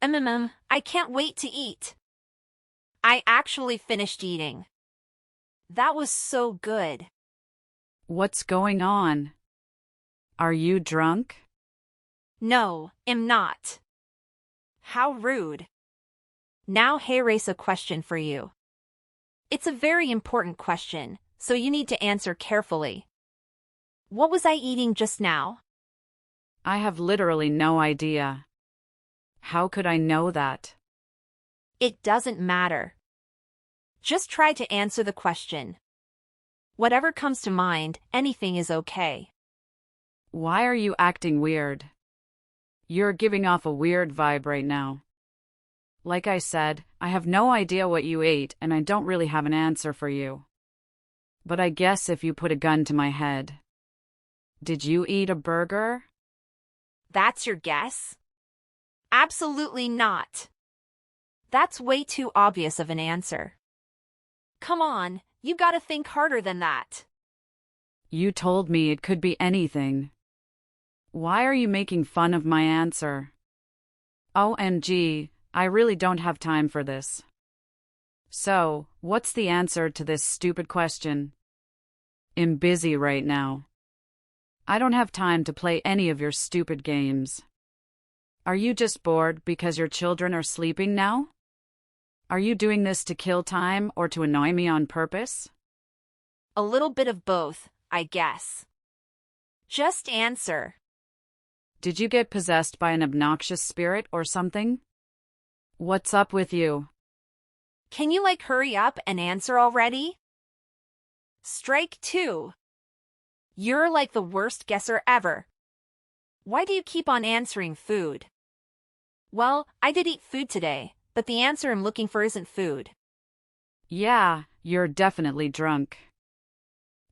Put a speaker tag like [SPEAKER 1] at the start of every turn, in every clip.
[SPEAKER 1] I can't wait to eat. I actually finished eating. That was so good.
[SPEAKER 2] What's going on? Are you drunk?
[SPEAKER 1] No, am not. How rude. Now hey race a question for you. It's a very important question, so you need to answer carefully. What was I eating just now?
[SPEAKER 2] I have literally no idea. How could I know that?
[SPEAKER 1] It doesn't matter. Just try to answer the question. Whatever comes to mind, anything is okay.
[SPEAKER 2] Why are you acting weird? You're giving off a weird vibe right now. Like I said, I have no idea what you ate and I don't really have an answer for you. But I guess if you put a gun to my head. Did you eat a burger?
[SPEAKER 1] That's your guess? Absolutely not. That's way too obvious of an answer. Come on, you gotta think harder than that.
[SPEAKER 2] You told me it could be anything. Why are you making fun of my answer? OMG, I really don't have time for this. So, what's the answer to this stupid question? I'm busy right now. I don't have time to play any of your stupid games. Are you just bored because your children are sleeping now? Are you doing this to kill time or to annoy me on purpose?
[SPEAKER 1] A little bit of both, I guess. Just answer.
[SPEAKER 2] Did you get possessed by an obnoxious spirit or something? What's up with you?
[SPEAKER 1] Can you hurry up and answer already? Strike 2. You're like the worst guesser ever. Why do you keep on answering food? Well, I did eat food today, but the answer I'm looking for isn't food.
[SPEAKER 2] Yeah, you're definitely drunk.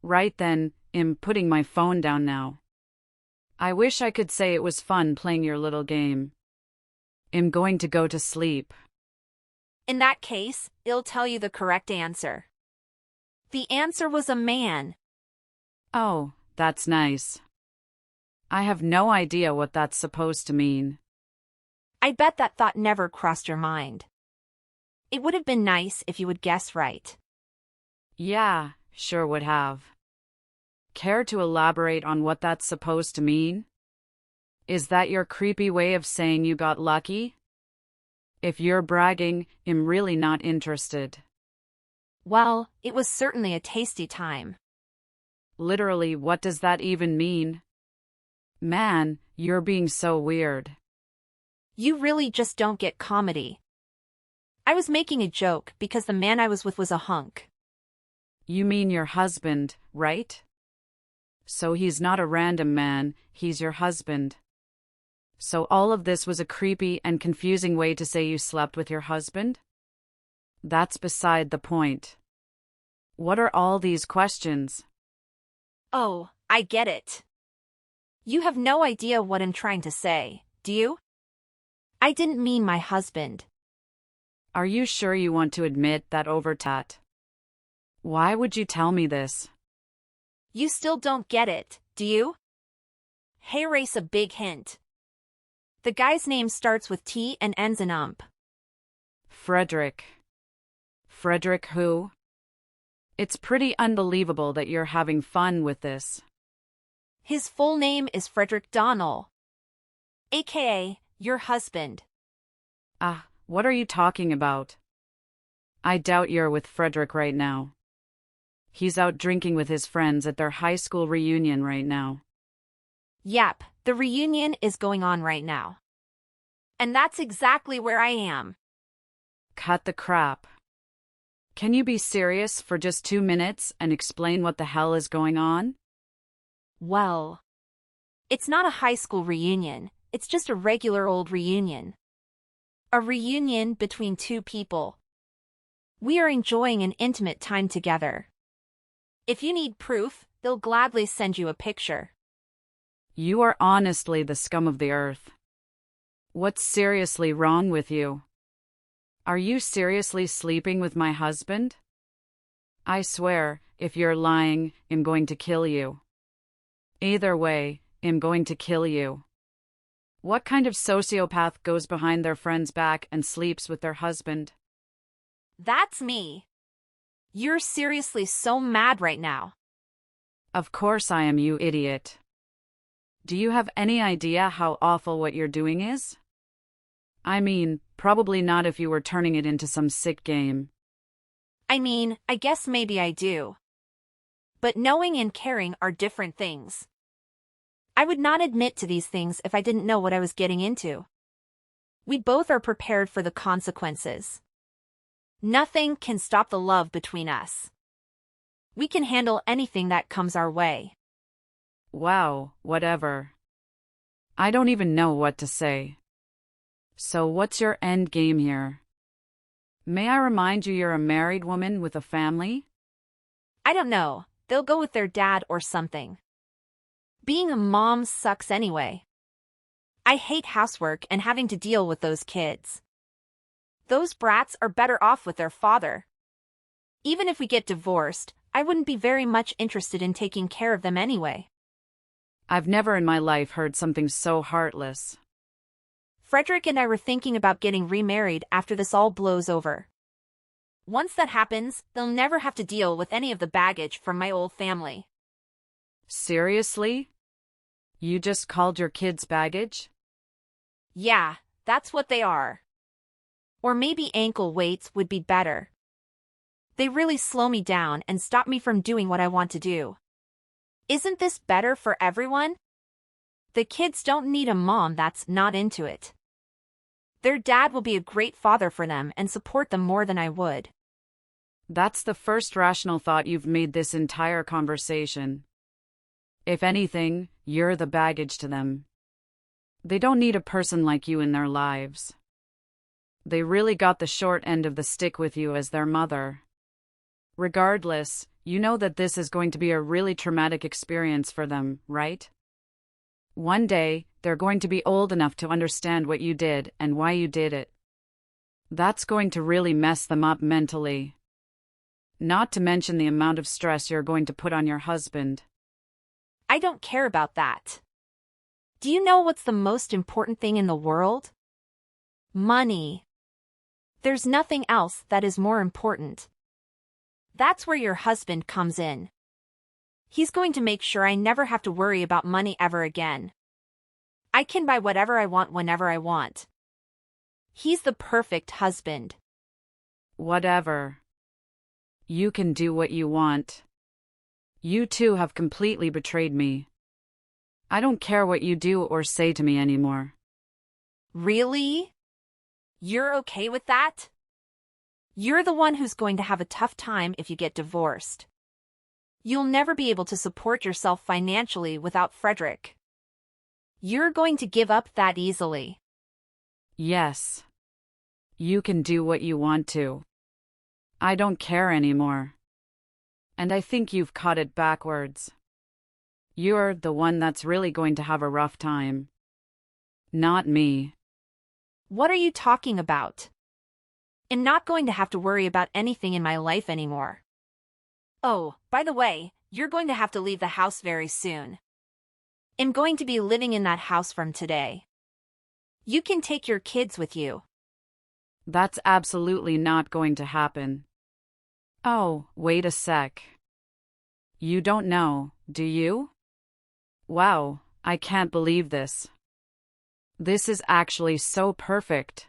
[SPEAKER 2] Right then, I'm putting my phone down now. I wish I could say it was fun playing your little game. I'm going to go to sleep.
[SPEAKER 1] In that case, it'll tell you the correct answer. The answer was a man.
[SPEAKER 2] Oh, that's nice. I have no idea what that's supposed to mean.
[SPEAKER 1] I bet that thought never crossed your mind. It would have been nice if you would guess right.
[SPEAKER 2] Yeah, sure would have. Care to elaborate on what that's supposed to mean? Is that your creepy way of saying you got lucky? If you're bragging, I'm really not interested.
[SPEAKER 1] Well, it was certainly a tasty time.
[SPEAKER 2] Literally, what does that even mean? Man, you're being so weird.
[SPEAKER 1] You really just don't get comedy. I was making a joke because the man I was with was a hunk.
[SPEAKER 2] You mean your husband, right? So he's not a random man, he's your husband. So all of this was a creepy and confusing way to say you slept with your husband? That's beside the point. What are all these questions?
[SPEAKER 1] Oh, I get it. You have no idea what I'm trying to say, do you? I didn't mean my husband.
[SPEAKER 2] Are you sure you want to admit that overtat? Why would you tell me this?
[SPEAKER 1] You still don't get it, do you? Hey race a big hint. The guy's name starts with T and ends in ump.
[SPEAKER 2] Frederick. Frederick who? It's pretty unbelievable that you're having fun with this.
[SPEAKER 1] His full name is Frederick Donnell, aka your husband.
[SPEAKER 2] What are you talking about? I doubt you're with Frederick right now. He's out drinking with his friends at their high school reunion right now.
[SPEAKER 1] Yep, the reunion is going on right now. And that's exactly where I am.
[SPEAKER 2] Cut the crap. Can you be serious for just 2 minutes and explain what the hell is going on?
[SPEAKER 1] Well, it's not a high school reunion, it's just a regular old reunion. A reunion between two people. We are enjoying an intimate time together. If you need proof, they'll gladly send you a picture.
[SPEAKER 2] You are honestly the scum of the earth. What's seriously wrong with you? Are you seriously sleeping with my husband? I swear, if you're lying, I'm going to kill you. Either way, I'm going to kill you. What kind of sociopath goes behind their friend's back and sleeps with their husband?
[SPEAKER 1] That's me. You're seriously so mad right now.
[SPEAKER 2] Of course I am, you idiot. Do you have any idea how awful what you're doing is? I mean, probably not if you were turning it into some sick game.
[SPEAKER 1] I mean, I guess maybe I do. But knowing and caring are different things. I would not admit to these things if I didn't know what I was getting into. We both are prepared for the consequences. Nothing can stop the love between us. We can handle anything that comes our way.
[SPEAKER 2] Wow, whatever. I don't even know what to say. So what's your end game here? May I remind you you're a married woman with a family?
[SPEAKER 1] I don't know. They'll go with their dad or something. Being a mom sucks anyway. I hate housework and having to deal with those kids. Those brats are better off with their father. Even if we get divorced, I wouldn't be very much interested in taking care of them anyway.
[SPEAKER 2] I've never in my life heard something so heartless.
[SPEAKER 1] Frederick and I were thinking about getting remarried after this all blows over. Once that happens, they'll never have to deal with any of the baggage from my old family.
[SPEAKER 2] Seriously? You just called your kids baggage?
[SPEAKER 1] Yeah, that's what they are. Or maybe ankle weights would be better. They really slow me down and stop me from doing what I want to do. Isn't this better for everyone? The kids don't need a mom that's not into it. Their dad will be a great father for them and support them more than I would.
[SPEAKER 2] That's the first rational thought you've made this entire conversation. If anything, you're the baggage to them. They don't need a person like you in their lives. They really got the short end of the stick with you as their mother. Regardless, you know that this is going to be a really traumatic experience for them, right? One day, they're going to be old enough to understand what you did and why you did it. That's going to really mess them up mentally. Not to mention the amount of stress you're going to put on your husband.
[SPEAKER 1] I don't care about that. Do you know what's the most important thing in the world? Money. There's nothing else that is more important. That's where your husband comes in. He's going to make sure I never have to worry about money ever again. I can buy whatever I want whenever I want. He's the perfect husband.
[SPEAKER 2] Whatever. You can do what you want. You two have completely betrayed me. I don't care what you do or say to me anymore.
[SPEAKER 1] Really? You're okay with that? You're the one who's going to have a tough time if you get divorced. You'll never be able to support yourself financially without Frederick. You're going to give up that easily.
[SPEAKER 2] Yes. You can do what you want to. I don't care anymore. And I think you've caught it backwards. You're the one that's really going to have a rough time. Not me.
[SPEAKER 1] What are you talking about? I'm not going to have to worry about anything in my life anymore. Oh, by the way, you're going to have to leave the house very soon. I'm going to be living in that house from today. You can take your kids with you.
[SPEAKER 2] That's absolutely not going to happen. Oh, wait a sec. You don't know, do you? Wow, I can't believe this. This is actually so perfect.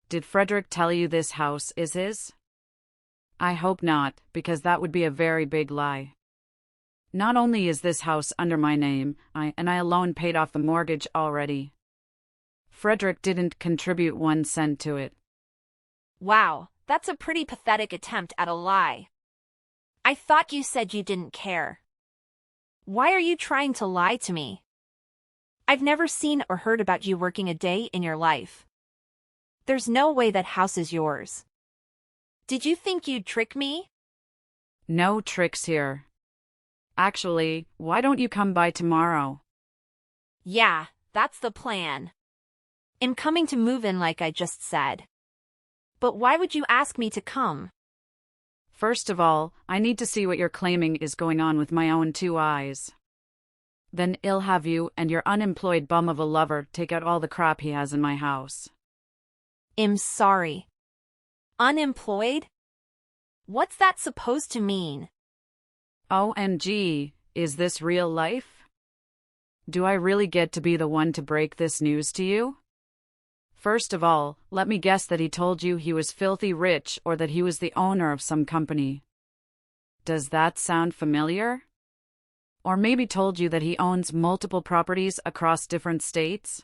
[SPEAKER 2] Did Frederick tell you this house is his? I hope not, because that would be a very big lie. Not only is this house under my name, I alone paid off the mortgage already. Frederick didn't contribute 1 cent to it.
[SPEAKER 1] Wow, that's a pretty pathetic attempt at a lie. I thought you said you didn't care. Why are you trying to lie to me? I've never seen or heard about you working a day in your life. There's no way that house is yours. Did you think you'd trick me?
[SPEAKER 2] No tricks here. Actually, why don't you come by tomorrow?
[SPEAKER 1] Yeah, that's the plan. I'm coming to move in like I just said. But why would you ask me to come?
[SPEAKER 2] First of all, I need to see what you're claiming is going on with my own 2 eyes. Then I'll have you and your unemployed bum of a lover take out all the crap he has in my house.
[SPEAKER 1] I'm sorry. Unemployed? What's that supposed to mean?
[SPEAKER 2] OMG, is this real life? Do I really get to be the one to break this news to you? First of all, let me guess that he told you he was filthy rich or that he was the owner of some company. Does that sound familiar? Or maybe told you that he owns multiple properties across different states?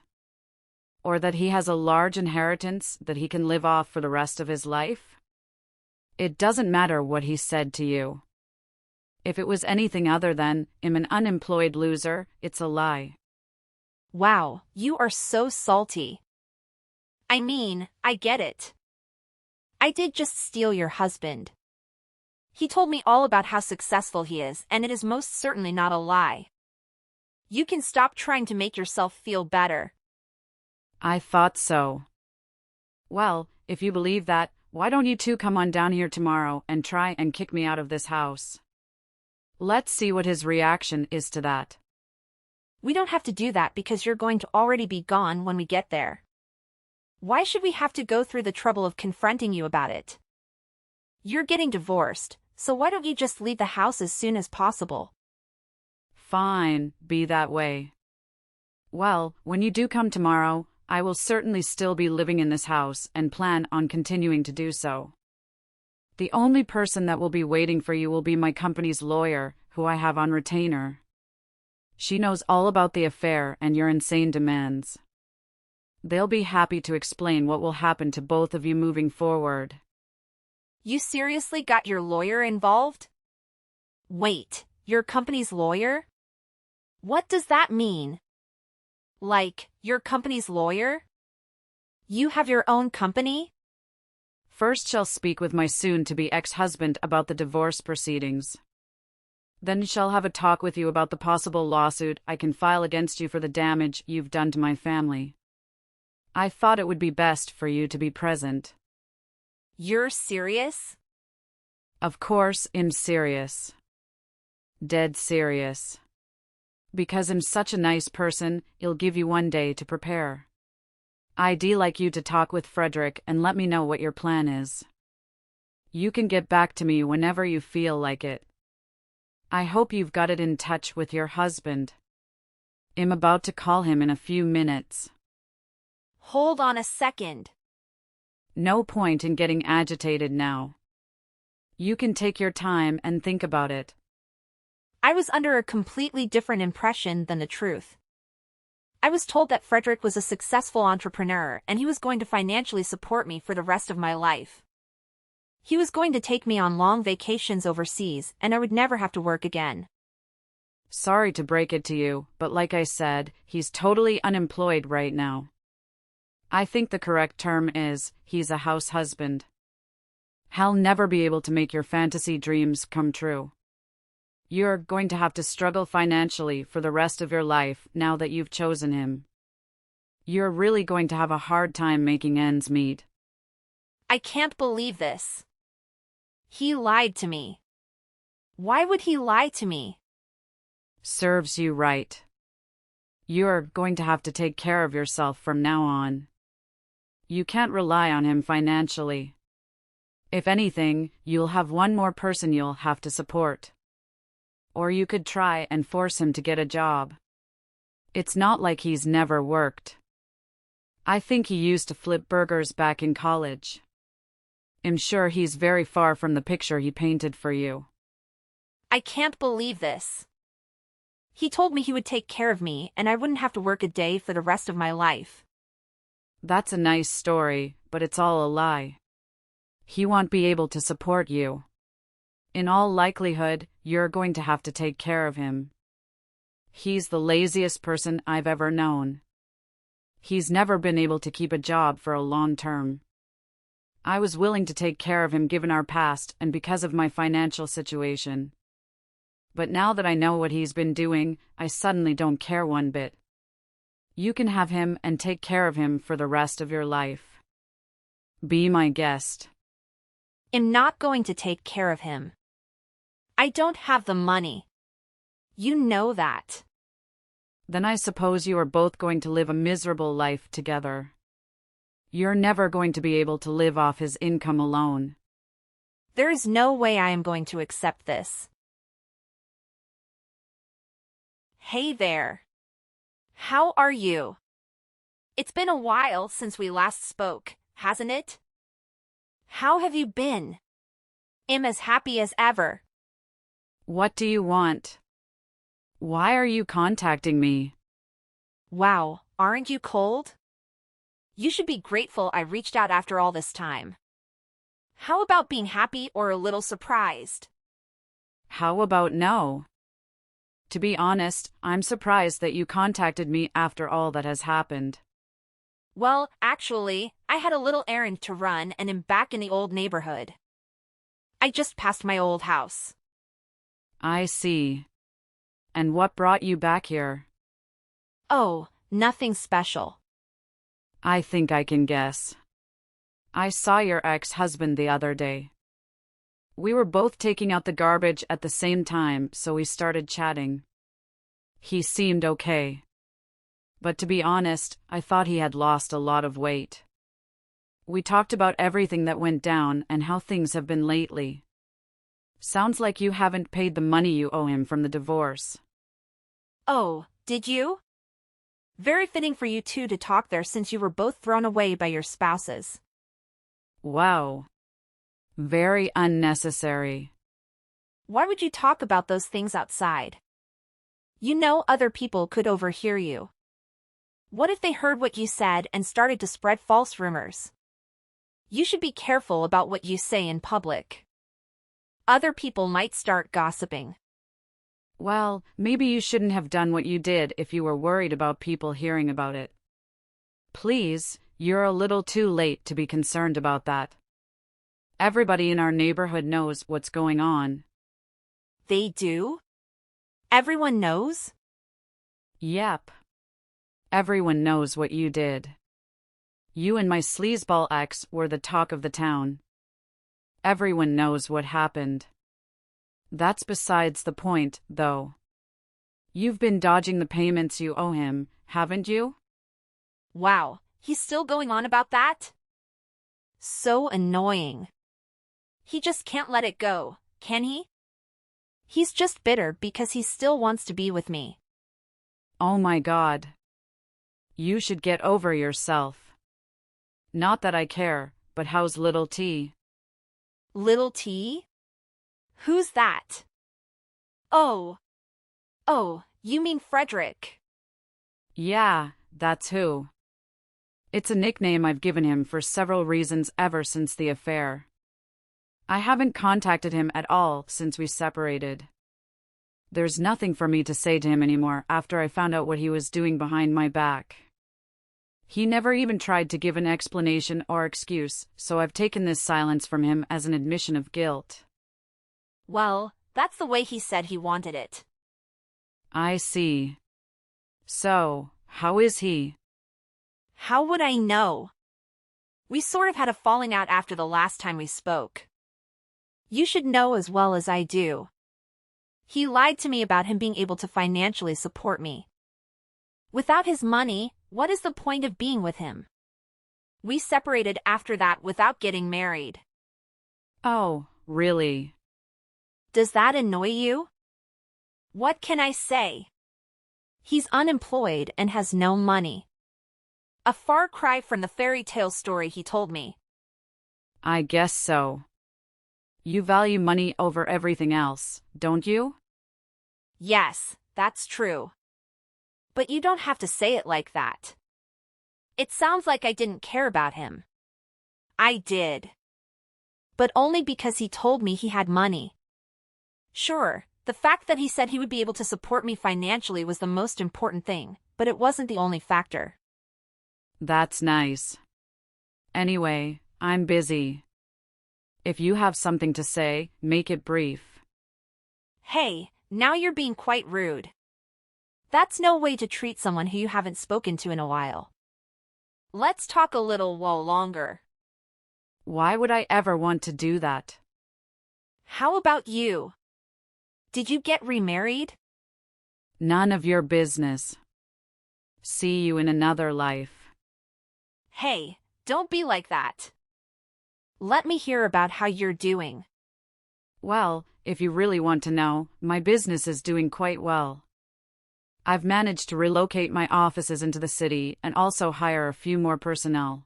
[SPEAKER 2] Or that he has a large inheritance that he can live off for the rest of his life? It doesn't matter what he said to you. If it was anything other than, I'm an unemployed loser, it's a lie.
[SPEAKER 1] Wow, you are so salty. I mean, I get it. I did just steal your husband. He told me all about how successful he is, and it is most certainly not a lie. You can stop trying to make yourself feel better.
[SPEAKER 2] I thought so. Well, if you believe that, why don't you two come on down here tomorrow and try and kick me out of this house? Let's see what his reaction is to that.
[SPEAKER 1] We don't have to do that because you're going to already be gone when we get there. Why should we have to go through the trouble of confronting you about it? You're getting divorced, so why don't you just leave the house as soon as possible?
[SPEAKER 2] Fine, be that way. Well, when you do come tomorrow, I will certainly still be living in this house and plan on continuing to do so. The only person that will be waiting for you will be my company's lawyer, who I have on retainer. She knows all about the affair and your insane demands. They'll be happy to explain what will happen to both of you moving forward.
[SPEAKER 1] You seriously got your lawyer involved? Wait, your company's lawyer? What does that mean? Like, your company's lawyer? You have your own company?
[SPEAKER 2] First shall speak with my soon-to-be ex-husband about the divorce proceedings. Then shall have a talk with you about the possible lawsuit I can file against you for the damage you've done to my family. I thought it would be best for you to be present.
[SPEAKER 1] You're serious?
[SPEAKER 2] Of course I'm serious. Dead serious. Because I'm such a nice person, I'll give you one day to prepare. I'd like you to talk with Frederick and let me know what your plan is. You can get back to me whenever you feel like it. I hope you've got it in touch with your husband. I'm about to call him in a few minutes.
[SPEAKER 1] Hold on a second.
[SPEAKER 2] No point in getting agitated now. You can take your time and think about it.
[SPEAKER 1] I was under a completely different impression than the truth. I was told that Frederick was a successful entrepreneur and he was going to financially support me for the rest of my life. He was going to take me on long vacations overseas and I would never have to work again.
[SPEAKER 2] Sorry to break it to you, but like I said, he's totally unemployed right now. I think the correct term is, he's a house husband. He'll never be able to make your fantasy dreams come true. You're going to have to struggle financially for the rest of your life now that you've chosen him. You're really going to have a hard time making ends meet.
[SPEAKER 1] I can't believe this. He lied to me. Why would he lie to me?
[SPEAKER 2] Serves you right. You're going to have to take care of yourself from now on. You can't rely on him financially. If anything, you'll have one more person you'll have to support. Or you could try and force him to get a job. It's not like he's never worked. I think he used to flip burgers back in college. I'm sure he's very far from the picture he painted for you.
[SPEAKER 1] I can't believe this. He told me he would take care of me and I wouldn't have to work a day for the rest of my life.
[SPEAKER 2] That's a nice story, but it's all a lie. He won't be able to support you. In all likelihood, you're going to have to take care of him. He's the laziest person I've ever known. He's never been able to keep a job for a long term. I was willing to take care of him given our past and because of my financial situation. But now that I know what he's been doing, I suddenly don't care one bit. You can have him and take care of him for the rest of your life. Be my guest.
[SPEAKER 1] I'm not going to take care of him. I don't have the money. You know that.
[SPEAKER 2] Then I suppose you are both going to live a miserable life together. You're never going to be able to live off his income alone.
[SPEAKER 1] There is no way I am going to accept this. Hey there. How are you? It's been a while since we last spoke, hasn't it? How have you been? I'm as happy as ever.
[SPEAKER 2] What do you want? Why are you contacting me?
[SPEAKER 1] Wow, aren't you cold? You should be grateful I reached out after all this time. How about being happy or a little surprised?
[SPEAKER 2] How about no? To be honest, I'm surprised that you contacted me after all that has happened.
[SPEAKER 1] Well, actually, I had a little errand to run and am back in the old neighborhood. I just passed my old house.
[SPEAKER 2] I see. And what brought you back here?
[SPEAKER 1] Oh, nothing special.
[SPEAKER 2] I think I can guess. I saw your ex-husband the other day. We were both taking out the garbage at the same time, so we started chatting. He seemed okay. But to be honest, I thought he had lost a lot of weight. We talked about everything that went down and how things have been lately. Sounds like you haven't paid the money you owe him from the divorce.
[SPEAKER 1] Oh, did you? Very fitting for you two to talk there since you were both thrown away by your spouses.
[SPEAKER 2] Wow. Very unnecessary.
[SPEAKER 1] Why would you talk about those things outside? You know other people could overhear you. What if they heard what you said and started to spread false rumors? You should be careful about what you say in public. Other people might start gossiping.
[SPEAKER 2] Well, maybe you shouldn't have done what you did if you were worried about people hearing about it. Please, you're a little too late to be concerned about that. Everybody in our neighborhood knows what's going on.
[SPEAKER 1] They do? Everyone knows?
[SPEAKER 2] Yep. Everyone knows what you did. You and my sleazeball ex were the talk of the town. Everyone knows what happened. That's besides the point, though. You've been dodging the payments you owe him, haven't you?
[SPEAKER 1] Wow, he's still going on about that? So annoying. He just can't let it go, can he? He's just bitter because he still wants to be with me.
[SPEAKER 2] Oh my God. You should get over yourself. Not that I care, but how's little T?
[SPEAKER 1] Little T? Who's that? Oh, you mean Frederick.
[SPEAKER 2] Yeah, that's who. It's a nickname I've given him for several reasons ever since the affair. I haven't contacted him at all since we separated. There's nothing for me to say to him anymore after I found out what he was doing behind my back. He never even tried to give an explanation or excuse, so I've taken this silence from him as an admission of guilt.
[SPEAKER 1] Well, that's the way he said he wanted it.
[SPEAKER 2] I see. So, how is he?
[SPEAKER 1] How would I know? We sort of had a falling out after the last time we spoke. You should know as well as I do. He lied to me about him being able to financially support me. Without his money, what is the point of being with him? We separated after that without getting married.
[SPEAKER 2] Oh, really?
[SPEAKER 1] Does that annoy you? What can I say? He's unemployed and has no money. A far cry from the fairy tale story he told me.
[SPEAKER 2] I guess so. You value money over everything else, don't you?
[SPEAKER 1] Yes, that's true. But you don't have to say it like that. It sounds like I didn't care about him. I did. But only because he told me he had money. Sure, the fact that he said he would be able to support me financially was the most important thing, but it wasn't the only factor.
[SPEAKER 2] That's nice. Anyway, I'm busy. If you have something to say, make it brief.
[SPEAKER 1] Hey, now you're being quite rude. That's no way to treat someone who you haven't spoken to in a while. Let's talk a little while longer.
[SPEAKER 2] Why would I ever want to do that?
[SPEAKER 1] How about you? Did you get remarried?
[SPEAKER 2] None of your business. See you in another life.
[SPEAKER 1] Hey, don't be like that. Let me hear about how you're doing.
[SPEAKER 2] Well, if you really want to know, my business is doing quite well. I've managed to relocate my offices into the city and also hire a few more personnel.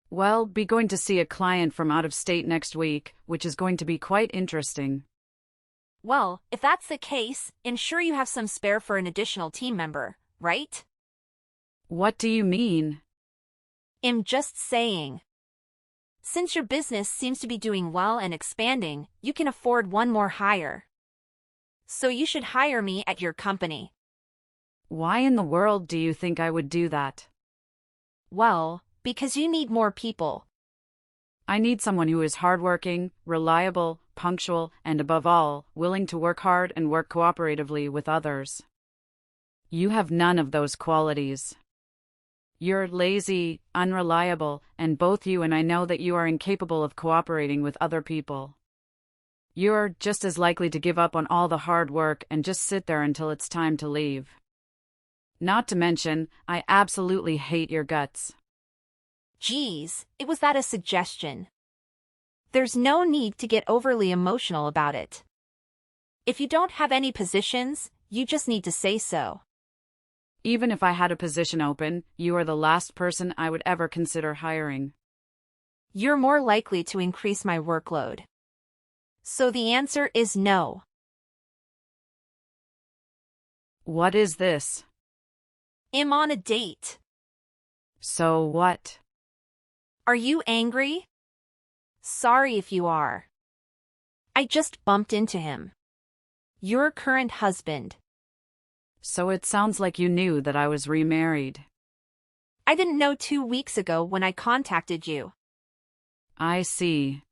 [SPEAKER 2] Well, be going to see a client from out of state next week, which is going to be quite interesting.
[SPEAKER 1] Well, if that's the case, ensure you have some spare for an additional team member, right?
[SPEAKER 2] What do you mean?
[SPEAKER 1] I'm just saying. Since your business seems to be doing well and expanding, you can afford one more hire. So you should hire me at your company.
[SPEAKER 2] Why in the world do you think I would do that?
[SPEAKER 1] Well, because you need more people.
[SPEAKER 2] I need someone who is hardworking, reliable, punctual, and above all, willing to work hard and work cooperatively with others. You have none of those qualities. You're lazy, unreliable, and both you and I know that you are incapable of cooperating with other people. You're just as likely to give up on all the hard work and just sit there until it's time to leave. Not to mention, I absolutely hate your guts.
[SPEAKER 1] Geez, was that a suggestion? There's no need to get overly emotional about it. If you don't have any positions, you just need to say so.
[SPEAKER 2] Even if I had a position open, you are the last person I would ever consider hiring.
[SPEAKER 1] You're more likely to increase my workload. So the answer is no.
[SPEAKER 2] What is this?
[SPEAKER 1] I'm on a date.
[SPEAKER 2] So what?
[SPEAKER 1] Are you angry? Sorry if you are. I just bumped into him. Your current husband.
[SPEAKER 2] So it sounds like you knew that I was remarried.
[SPEAKER 1] I didn't know 2 weeks ago when I contacted you.
[SPEAKER 2] I see.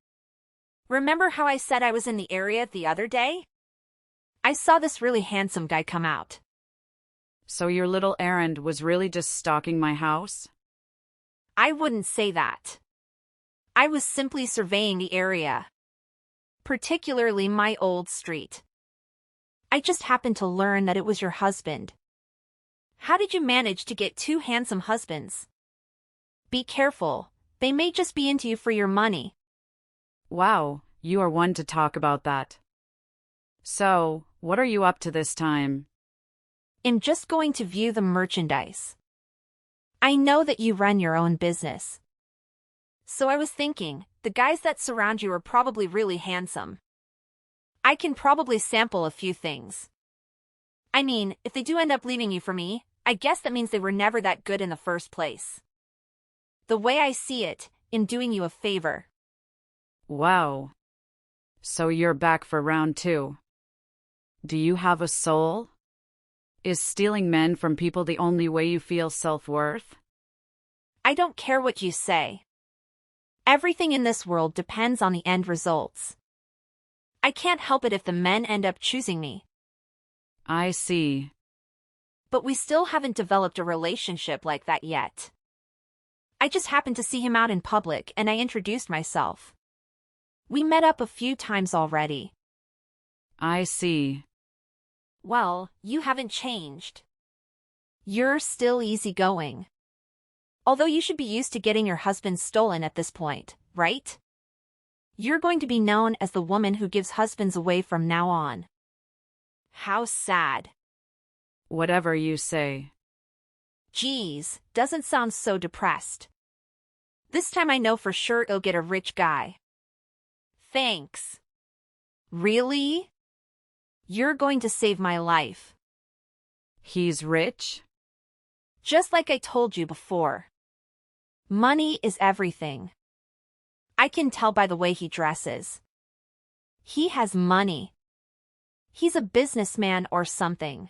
[SPEAKER 1] Remember how I said I was in the area the other day? I saw this really handsome guy come out.
[SPEAKER 2] So your little errand was really just stalking my house?
[SPEAKER 1] I wouldn't say that. I was simply surveying the area. Particularly my old street. I just happened to learn that it was your husband. How did you manage to get 2 handsome husbands? Be careful, they may just be into you for your money.
[SPEAKER 2] Wow, you are one to talk about that. So, what are you up to this time?
[SPEAKER 1] I'm just going to view the merchandise. I know that you run your own business. So I was thinking, the guys that surround you are probably really handsome. I can probably sample a few things. I mean, if they do end up leaving you for me, I guess that means they were never that good in the first place. The way I see it, I'm doing you a favor.
[SPEAKER 2] Wow. So you're back for round 2. Do you have a soul? Is stealing men from people the only way you feel self-worth?
[SPEAKER 1] I don't care what you say. Everything in this world depends on the end results. I can't help it if the men end up choosing me.
[SPEAKER 2] I see.
[SPEAKER 1] But we still haven't developed a relationship like that yet. I just happened to see him out in public and I introduced myself. We met up a few times already.
[SPEAKER 2] I see.
[SPEAKER 1] Well, you haven't changed. You're still easygoing. Although you should be used to getting your husband stolen at this point, right? You're going to be known as the woman who gives husbands away from now on. How sad.
[SPEAKER 2] Whatever you say.
[SPEAKER 1] Geez, doesn't sound so depressed. This time I know for sure you'll get a rich guy. Thanks. Really? You're going to save my life.
[SPEAKER 2] He's rich?
[SPEAKER 1] Just like I told you before. Money is everything. I can tell by the way he dresses. He has money. He's a businessman or something.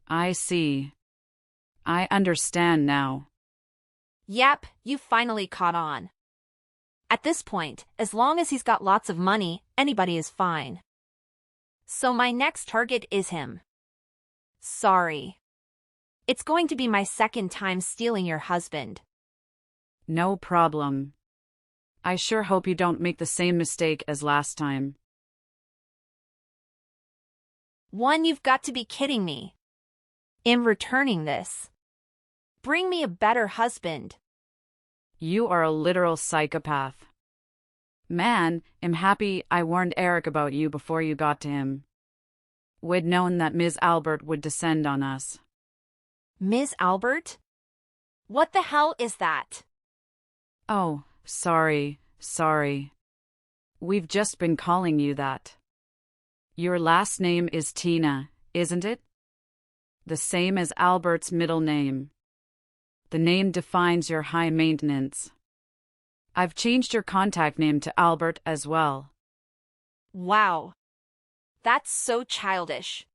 [SPEAKER 2] I see. I understand now.
[SPEAKER 1] Yep, you finally caught on. At this point, as long as he's got lots of money, anybody is fine. So my next target is him. Sorry. It's going to be my second time stealing your husband.
[SPEAKER 2] No problem. I sure hope you don't make the same mistake as last time.
[SPEAKER 1] One, you've got to be kidding me. I'm returning this. Bring me a better husband.
[SPEAKER 2] You are a literal psychopath. Man, I'm happy I warned Eric about you before you got to him. We'd known that Ms. Albert would descend on us.
[SPEAKER 1] Ms. Albert? What the hell is that?
[SPEAKER 2] Oh, sorry. We've just been calling you that. Your last name is Tina, isn't it? The same as Albert's middle name. The name defines your high maintenance. I've changed your contact name to Albert as well.
[SPEAKER 1] Wow. That's so childish.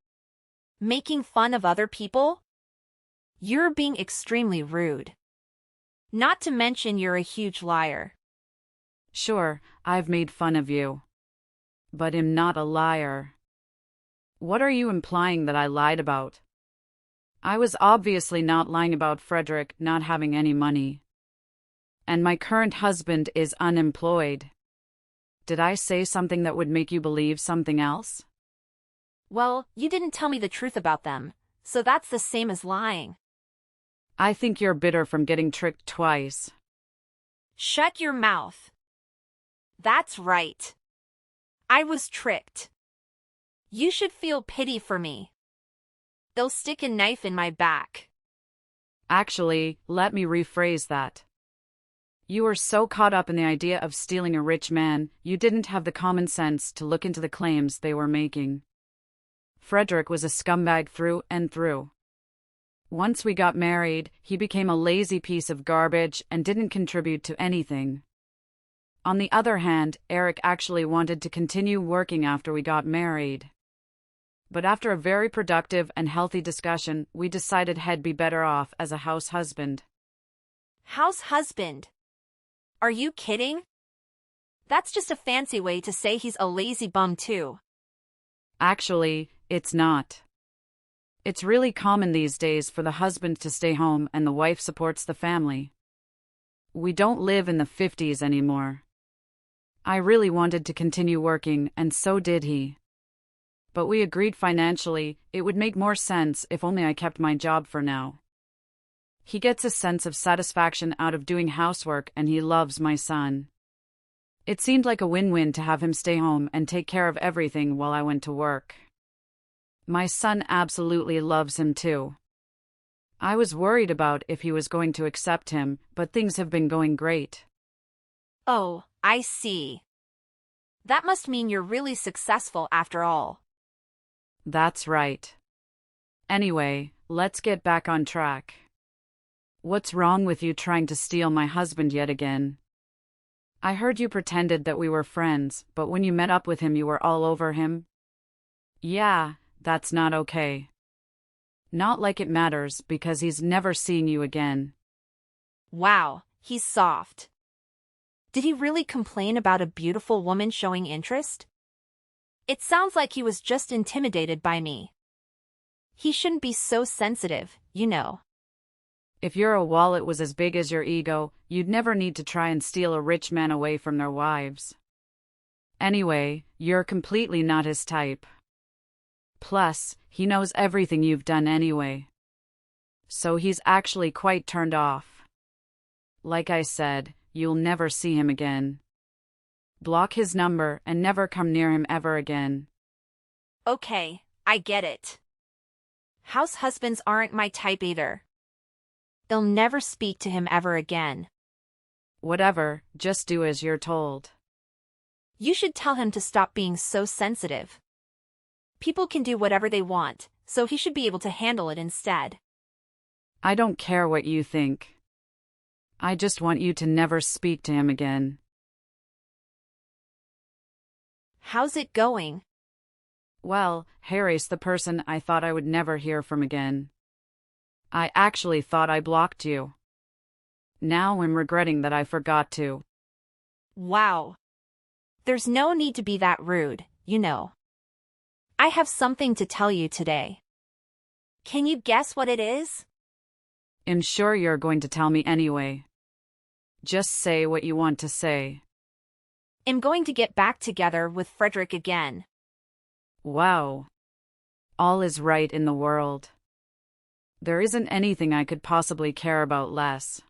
[SPEAKER 1] Making fun of other people? You're being extremely rude. Not to mention you're a huge liar.
[SPEAKER 2] Sure, I've made fun of you. But I'm not a liar. What are you implying that I lied about? I was obviously not lying about Frederick not having any money. And my current husband is unemployed. Did I say something that would make you believe something else?
[SPEAKER 1] Well, you didn't tell me the truth about them, so that's the same as lying.
[SPEAKER 2] I think you're bitter from getting tricked twice.
[SPEAKER 1] Shut your mouth. That's right. I was tricked. You should feel pity for me. They'll stick a knife in my back.
[SPEAKER 2] Actually, let me rephrase that. You were so caught up in the idea of stealing a rich man, you didn't have the common sense to look into the claims they were making. Frederick was a scumbag through and through. Once we got married, he became a lazy piece of garbage and didn't contribute to anything. On the other hand, Eric actually wanted to continue working after we got married. But after a very productive and healthy discussion, we decided he'd be better off as a house husband.
[SPEAKER 1] House husband? Are you kidding? That's just a fancy way to say he's a lazy bum too.
[SPEAKER 2] Actually, it's not. It's really common these days for the husband to stay home and the wife supports the family. We don't live in the 50s anymore. I really wanted to continue working, and so did he. But we agreed financially it would make more sense if only I kept my job for now. He gets a sense of satisfaction out of doing housework and he loves my son. It seemed like a win-win to have him stay home and take care of everything while I went to work. My son absolutely loves him too. I was worried about if he was going to accept him, but things have been going great.
[SPEAKER 1] Oh, I see. That must mean you're really successful after all.
[SPEAKER 2] That's right. Anyway, let's get back on track. What's wrong with you trying to steal my husband yet again? I heard you pretended that we were friends, but when you met up with him you were all over him. Yeah, that's not okay. Not like it matters because he's never seeing you again.
[SPEAKER 1] Wow, he's soft. Did he really complain about a beautiful woman showing interest? It sounds like he was just intimidated by me. He shouldn't be so sensitive, you know.
[SPEAKER 2] If your wallet was as big as your ego, you'd never need to try and steal a rich man away from their wives. Anyway, you're completely not his type. Plus, he knows everything you've done anyway. So he's actually quite turned off. Like I said, you'll never see him again. Block his number and never come near him ever again.
[SPEAKER 1] Okay, I get it. House husbands aren't my type either. They'll never speak to him ever again.
[SPEAKER 2] Whatever, just do as you're told.
[SPEAKER 1] You should tell him to stop being so sensitive. People can do whatever they want, so he should be able to handle it instead.
[SPEAKER 2] I don't care what you think. I just want you to never speak to him again.
[SPEAKER 1] How's it going?
[SPEAKER 2] Well, Harry's the person I thought I would never hear from again. I actually thought I blocked you. Now I'm regretting that I forgot to.
[SPEAKER 1] Wow. There's no need to be that rude, you know. I have something to tell you today. Can you guess what it is?
[SPEAKER 2] I'm sure you're going to tell me anyway. Just say what you want to say.
[SPEAKER 1] I'm going to get back together with Frederick again.
[SPEAKER 2] Wow. All is right in the world. There isn't anything I could possibly care about less.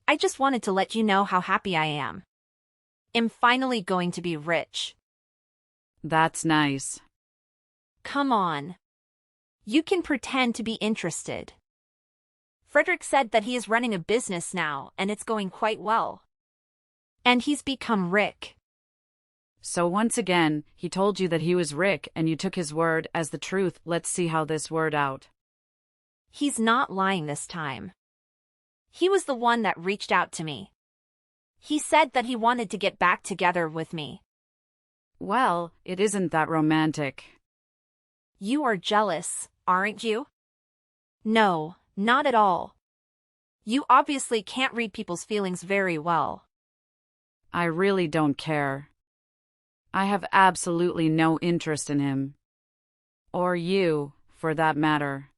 [SPEAKER 1] I just wanted to let you know how happy I am. I'm finally going to be rich.
[SPEAKER 2] That's nice.
[SPEAKER 1] Come on. You can pretend to be interested. Frederick said that he is running a business now and it's going quite well. And he's become Rick.
[SPEAKER 2] So once again, he told you that he was Rick and you took his word as the truth. Let's see how this word out.
[SPEAKER 1] He's not lying this time. He was the one that reached out to me. He said that he wanted to get back together with me.
[SPEAKER 2] Well, it isn't that romantic.
[SPEAKER 1] You are jealous, aren't you? No, not at all. You obviously can't read people's feelings very well.
[SPEAKER 2] I really don't care. I have absolutely no interest in him. Or you, for that matter.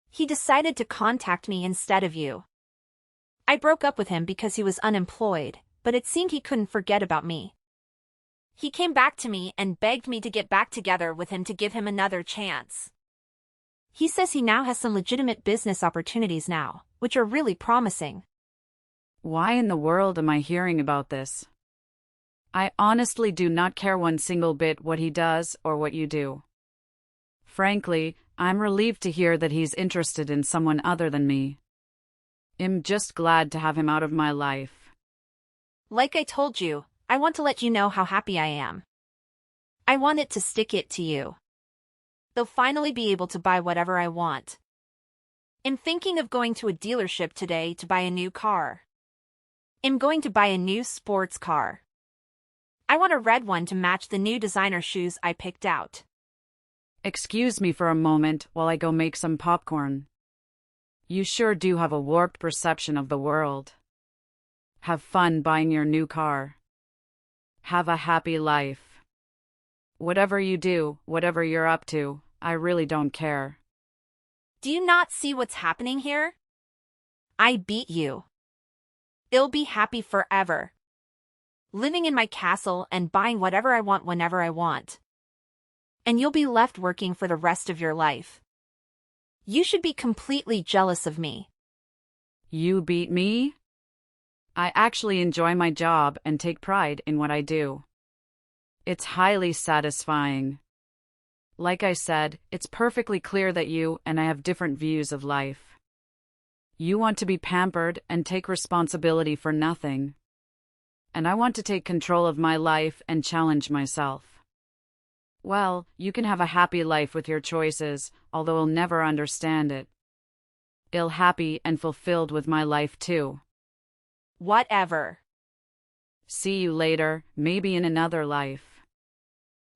[SPEAKER 1] He decided to contact me instead of you. I broke up with him because he was unemployed, but it seemed he couldn't forget about me. He came back to me and begged me to get back together with him to give him another chance. He says he now has some legitimate business opportunities now, which are really promising.
[SPEAKER 2] Why in the world am I hearing about this? I honestly do not care one single bit what he does or what you do. Frankly, I'm relieved to hear that he's interested in someone other than me. I'm just glad to have him out of my life.
[SPEAKER 1] Like I told you, I want to let you know how happy I am. I want it to stick it to you. They'll finally be able to buy whatever I want. I'm thinking of going to a dealership today to buy a new car. I'm going to buy a new sports car. I want a red one to match the new designer shoes I picked out.
[SPEAKER 2] Excuse me for a moment while I go make some popcorn. You sure do have a warped perception of the world. Have fun buying your new car. Have a happy life. Whatever you do, whatever you're up to, I really don't care.
[SPEAKER 1] Do you not see what's happening here? I beat you. I'll be happy forever. Living in my castle and buying whatever I want whenever I want. And you'll be left working for the rest of your life. You should be completely jealous of me.
[SPEAKER 2] You beat me? I actually enjoy my job and take pride in what I do. It's highly satisfying. Like I said, it's perfectly clear that you and I have different views of life. You want to be pampered and take responsibility for nothing. And I want to take control of my life and challenge myself. Well, you can have a happy life with your choices, although I'll never understand it. I'll happy and fulfilled with my life too.
[SPEAKER 1] Whatever.
[SPEAKER 2] See you later, maybe in another life.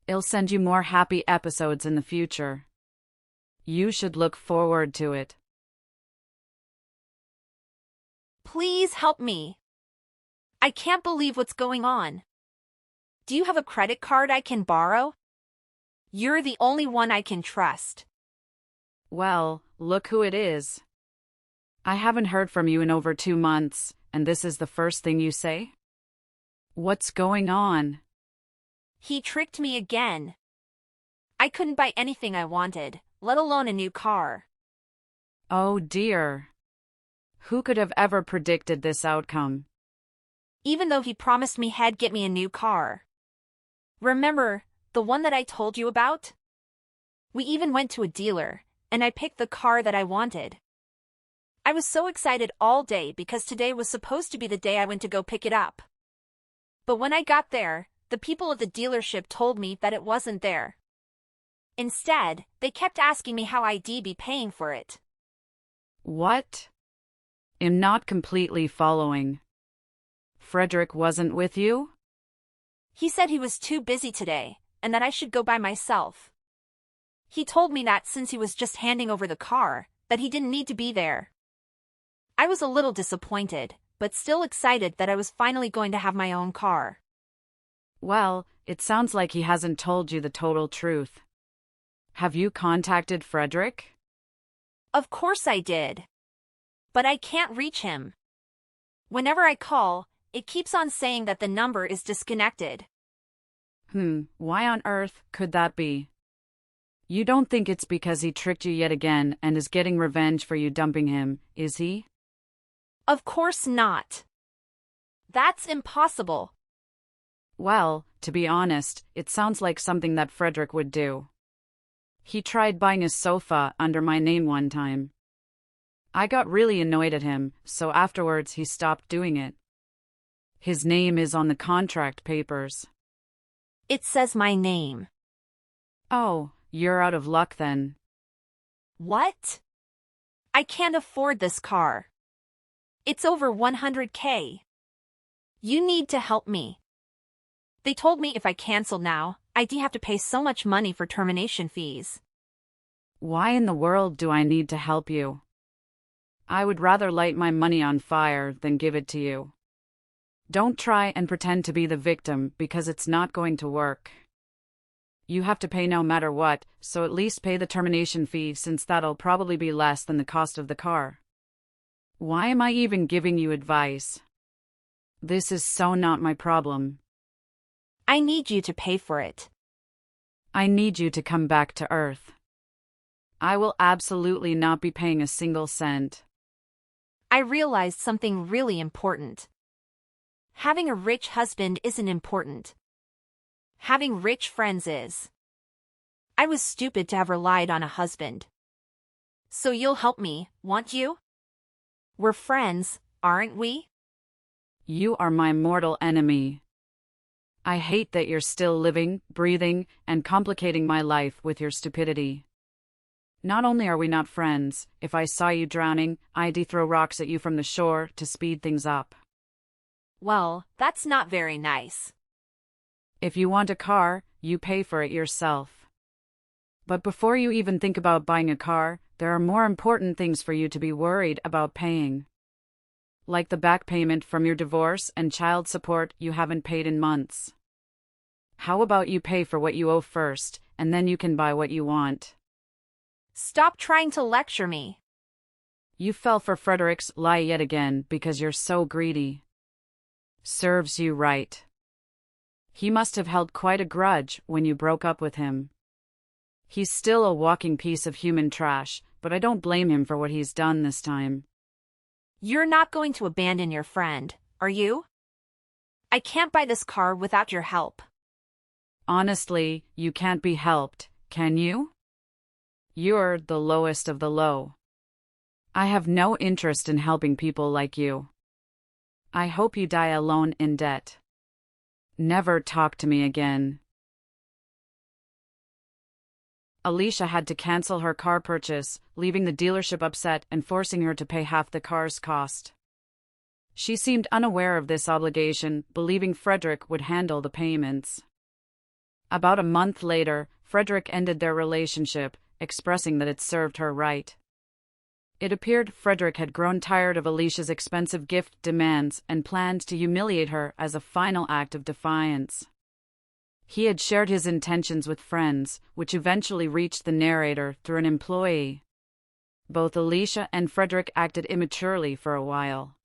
[SPEAKER 2] I'll send you more happy episodes in the future. You should look forward to it.
[SPEAKER 1] Please help me. I can't believe what's going on. Do you have a credit card I can borrow? You're the only one I can trust.
[SPEAKER 2] Well, look who it is. I haven't heard from you in over 2 months, and this is the first thing you say? What's going on?
[SPEAKER 1] He tricked me again. I couldn't buy anything I wanted, let alone a new car.
[SPEAKER 2] Oh dear. Who could have ever predicted this outcome?
[SPEAKER 1] Even though he promised me he'd get me a new car. Remember, the one that I told you about? We even went to a dealer, and I picked the car that I wanted. I was so excited all day because today was supposed to be the day I went to go pick it up. But when I got there, the people at the dealership told me that it wasn't there. Instead, they kept asking me how I'd be paying for it.
[SPEAKER 2] What? I'm not completely following. Frederick wasn't with you?
[SPEAKER 1] He said he was too busy today, and that I should go by myself. He told me that since he was just handing over the car, that he didn't need to be there. I was a little disappointed, but still excited that I was finally going to have my own car.
[SPEAKER 2] Well, it sounds like he hasn't told you the total truth. Have you contacted Frederick?
[SPEAKER 1] Of course I did. But I can't reach him. Whenever I call, it keeps on saying that the number is disconnected.
[SPEAKER 2] Why on earth could that be? You don't think it's because he tricked you yet again and is getting revenge for you dumping him, is he?
[SPEAKER 1] Of course not. That's impossible.
[SPEAKER 2] Well, to be honest, it sounds like something that Frederick would do. He tried buying a sofa under my name one time. I got really annoyed at him, so afterwards he stopped doing it. His name is on the contract papers.
[SPEAKER 1] It says my name.
[SPEAKER 2] Oh, you're out of luck then.
[SPEAKER 1] What? I can't afford this car. It's over 100K. You need to help me. They told me if I cancel now, I'd have to pay so much money for termination fees.
[SPEAKER 2] Why in the world do I need to help you? I would rather light my money on fire than give it to you. Don't try and pretend to be the victim because it's not going to work. You have to pay no matter what, so at least pay the termination fee since that'll probably be less than the cost of the car. Why am I even giving you advice? This is so not my problem.
[SPEAKER 1] I need you to pay for it.
[SPEAKER 2] I need you to come back to Earth. I will absolutely not be paying a single cent.
[SPEAKER 1] I realized something really important. Having a rich husband isn't important. Having rich friends is. I was stupid to have relied on a husband. So you'll help me, won't you? We're friends, aren't we?
[SPEAKER 2] You are my mortal enemy. I hate that you're still living, breathing, and complicating my life with your stupidity. Not only are we not friends, if I saw you drowning, I'd throw rocks at you from the shore to speed things up.
[SPEAKER 1] Well, that's not very nice.
[SPEAKER 2] If you want a car, you pay for it yourself. But before you even think about buying a car, there are more important things for you to be worried about paying. Like the back payment from your divorce and child support you haven't paid in months. How about you pay for what you owe first, and then you can buy what you want?
[SPEAKER 1] Stop trying to lecture me.
[SPEAKER 2] You fell for Frederick's lie yet again because you're so greedy. Serves you right. He must have held quite a grudge when you broke up with him. He's still a walking piece of human trash, but I don't blame him for what he's done this time.
[SPEAKER 1] You're not going to abandon your friend, are you? I can't buy this car without your help.
[SPEAKER 2] Honestly, you can't be helped, can you? You're the lowest of the low. I have no interest in helping people like you. I hope you die alone in debt. Never talk to me again. Alicia had to cancel her car purchase, leaving the dealership upset and forcing her to pay half the car's cost. She seemed unaware of this obligation, believing Frederick would handle the payments. About a month later, Frederick ended their relationship, expressing that it served her right. It appeared Frederick had grown tired of Alicia's expensive gift demands and planned to humiliate her as a final act of defiance. He had shared his intentions with friends, which eventually reached the narrator through an employee. Both Alicia and Frederick acted immaturely for a while.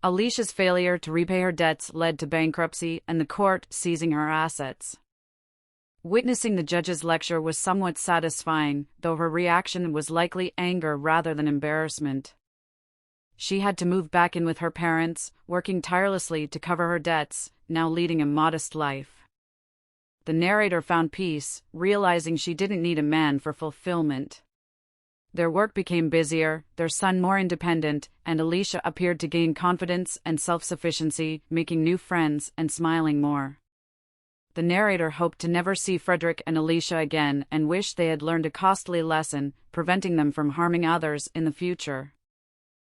[SPEAKER 2] Alicia's failure to repay her debts led to bankruptcy and the court seizing her assets. Witnessing the judge's lecture was somewhat satisfying, though her reaction was likely anger rather than embarrassment. She had to move back in with her parents, working tirelessly to cover her debts, now leading a modest life. The narrator found peace, realizing she didn't need a man for fulfillment. Their work became busier, their son more independent, and Alicia appeared to gain confidence and self-sufficiency, making new friends and smiling more. The narrator hoped to never see Frederick and Alicia again and wished they had learned a costly lesson, preventing them from harming others in the future.